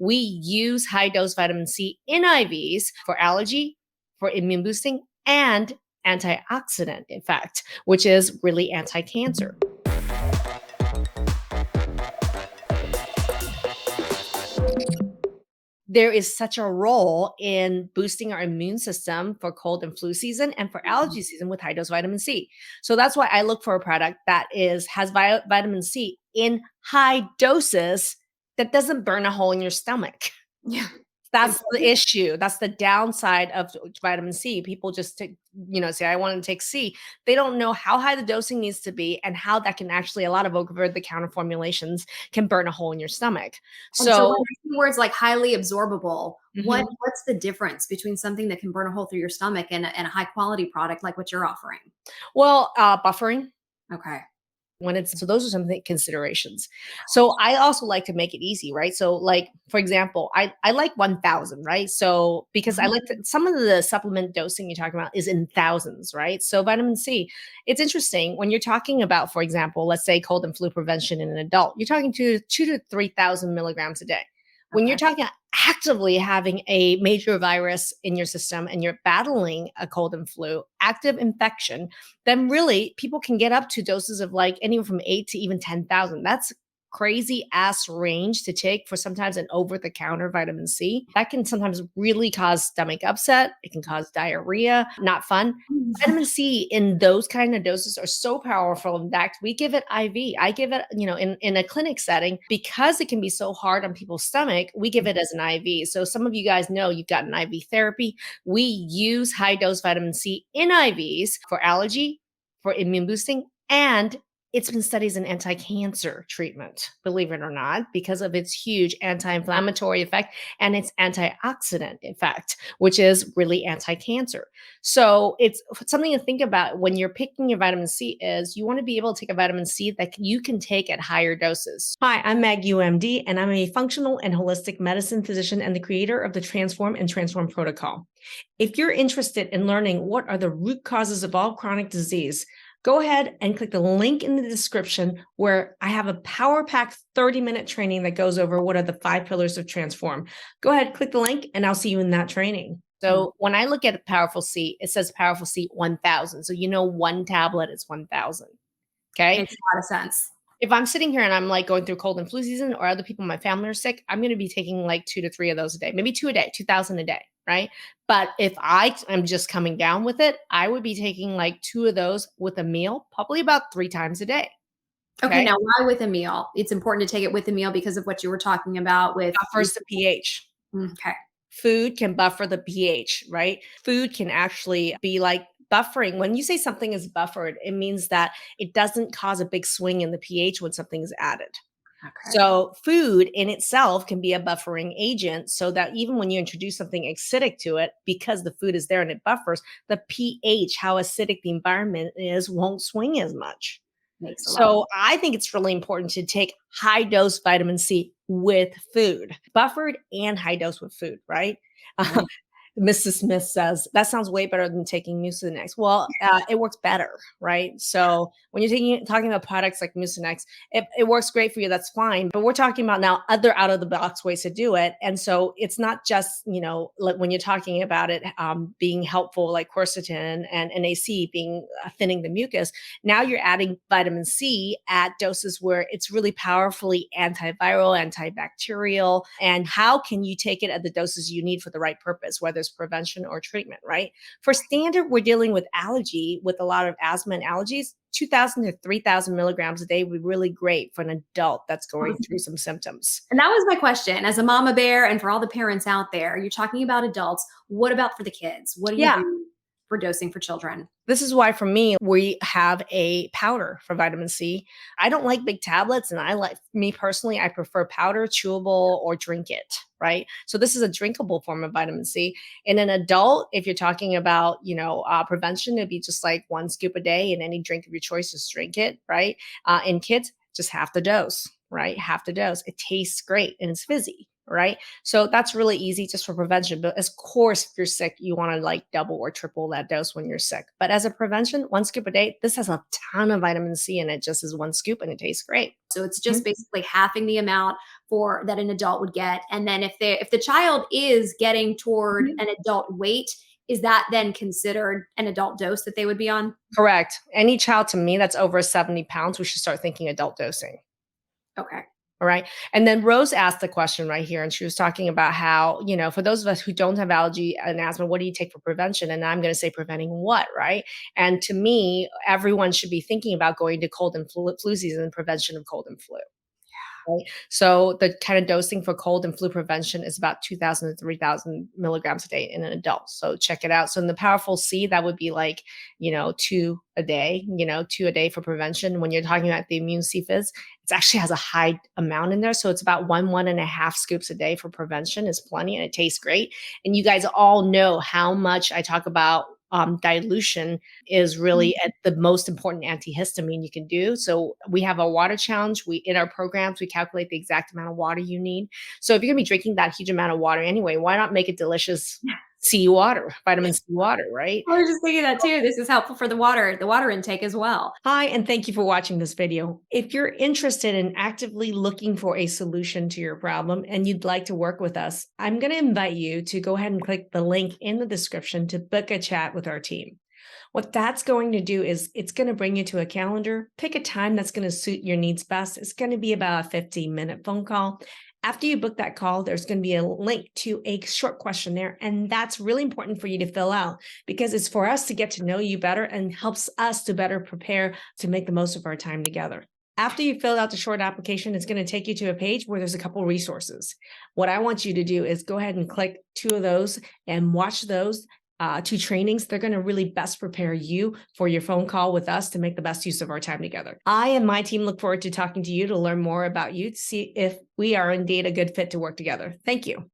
We use high dose vitamin C in IVs for allergy, for immune boosting, and antioxidant effect, which is really anti-cancer. There is such a role in boosting our immune system for cold and flu season and for allergy season with high dose vitamin C. So that's why I look for a product that has vitamin C in high doses that doesn't burn a hole in your stomach. Yeah. That's the issue. That's the downside of vitamin C. People just say, I want to take C. They don't know how high the dosing needs to be and how that can actually, a lot of over-the-counter formulations can burn a hole in your stomach. And so when So, I see words like highly absorbable, mhm. what's the difference between something that can burn a hole through your stomach and a high quality product like what you're offering? Well, buffering. Okay. So those are some considerations. So I also like to make it easy, right? So like, for example, I like 1,000, right? So because I Mhm. like some of the supplement dosing you're talking about is in thousands, right? So vitamin C, it's interesting when you're talking about, for example, let's say cold and flu prevention in an adult, you're talking to 2 to 3,000 milligrams a day. When you're Okay. talking actively having a major virus in your system and you're battling a cold and flu, active infection, then really people can get up to doses of like anywhere from 8 to even 10,000. That's crazy ass range to take for sometimes an over the counter vitamin C. That can sometimes really cause stomach upset. It can cause diarrhea. Not fun. Vitamin C in those kind of doses are so powerful. In fact, we give it IV. I give it, in a clinic setting because it can be so hard on people's stomach. We give it as an IV. So some of you guys know you've got an IV therapy. We use high dose vitamin C in IVs for allergy, for immune boosting, and it's been studied as an anti-cancer treatment, believe it or not, because of its huge anti-inflammatory effect and its antioxidant effect, which is really anti-cancer. So it's something to think about when you're picking your vitamin C is you want to be able to take a vitamin C that you can take at higher doses. Hi, I'm Maggie UMD, and I'm a functional and holistic medicine physician and the creator of the Transform and Transform protocol. If you're interested in learning what are the root causes of all chronic disease, go ahead and click the link in the description where I have a power pack 30-minute training that goes over what are the 5 pillars of Transform. Go ahead, click the link, and I'll see you in that training. So when I look at Powerful C, it says Powerful C 1,000. So one tablet is 1,000. Okay. Makes a lot of sense. If I'm sitting here and I'm like going through cold and flu season or other people in my family are sick, I'm going to be taking like 2 to 3 of those a day, maybe 2 a day, 2,000 a day, right? But if I am just coming down with it, I would be taking like 2 of those with a meal, probably about 3 times a day. Okay, now why with a meal? It's important to take it with a meal because of what you were talking about with Buffers the pH. Okay. Food can buffer the pH, right? Food can actually be like buffering. When you say something is buffered, it means that it doesn't cause a big swing in the pH when something is added. Okay. So food in itself can be a buffering agent so that even when you introduce something acidic to it, because the food is there and it buffers, the pH, how acidic the environment is, won't swing as much. Makes a lot. So I think it's really important to take high dose vitamin C with food, buffered and high dose with food, right? Right. Mrs. Smith says that sounds way better than taking Mucinex. Well, it works better, right? So when you're talking about products like Mucinex, it works great for you. That's fine. But we're talking about now other out of the box ways to do it. And so it's not just like when you're talking about it being helpful, like quercetin and NAC being thinning the mucus. Now you're adding vitamin C at doses where it's really powerfully antiviral, antibacterial. And how can you take it at the doses you need for the right purpose, whether prevention or treatment, right? For standard, we're dealing with allergy, with a lot of asthma and allergies. 2,000 to 3,000 milligrams a day would be really great for an adult that's going through some symptoms. And that was my question. As a mama bear and for all the parents out there, you're talking about adults. What about for the kids? What do you do for dosing for children? This is why for me, we have a powder for vitamin C. I don't like big tablets, and me personally, I prefer powder, chewable, or drink it, right? So this is a drinkable form of vitamin C. In an adult, if you're talking about, prevention, it'd be just like 1 scoop a day, and any drink of your choice, just drink it, right? In kids, just half the dose, right? Half the dose. It tastes great and it's fizzy. right? So that's really easy just for prevention. But of course, if you're sick, you want to like double or triple that dose when you're sick. But as a prevention, 1 scoop a day, this has a ton of vitamin C in it, just as 1 scoop, and it tastes great. So it's just Mhm. basically halving the amount for that an adult would get. And then if the child is getting toward Mhm. an adult weight, is that then considered an adult dose that they would be on? Correct. Any child to me that's over 70 pounds, we should start thinking adult dosing. Okay. All right. And then Rose asked the question right here, and she was talking about how, for those of us who don't have allergy and asthma, what do you take for prevention? And I'm going to say preventing what, right? And to me, everyone should be thinking about going to cold and flu season and prevention of cold and flu. Right? So the kind of dosing for cold and flu prevention is about 2,000 to 3,000 milligrams a day in an adult. So check it out. So in the powerful C, that would be like, two a day, 2 a day for prevention. When you're talking about the immune C fizz, it actually has a high amount in there. So it's about 1.5 scoops a day for prevention is plenty, and it tastes great. And you guys all know how much I talk about dilution is really at the most important antihistamine you can do. So we have a water challenge. We in our programs we calculate the exact amount of water you need. So if you're gonna be drinking that huge amount of water anyway, why not make it delicious C water, vitamin C water, right? I was just thinking that too. This is helpful for the water intake as well. Hi, and thank you for watching this video. If you're interested in actively looking for a solution to your problem and you'd like to work with us, I'm going to invite you to go ahead and click the link in the description to book a chat with our team. What that's going to do is it's going to bring you to a calendar, pick a time that's going to suit your needs best. It's going to be about a 15-minute phone call. After you book that call, there's going to be a link to a short questionnaire, and that's really important for you to fill out because it's for us to get to know you better and helps us to better prepare to make the most of our time together. After you fill out the short application, it's going to take you to a page where there's a couple resources. What I want you to do is go ahead and click 2 of those and watch those 2 trainings. They're going to really best prepare you for your phone call with us to make the best use of our time together. I and my team look forward to talking to you to learn more about you to see if we are indeed a good fit to work together. Thank you.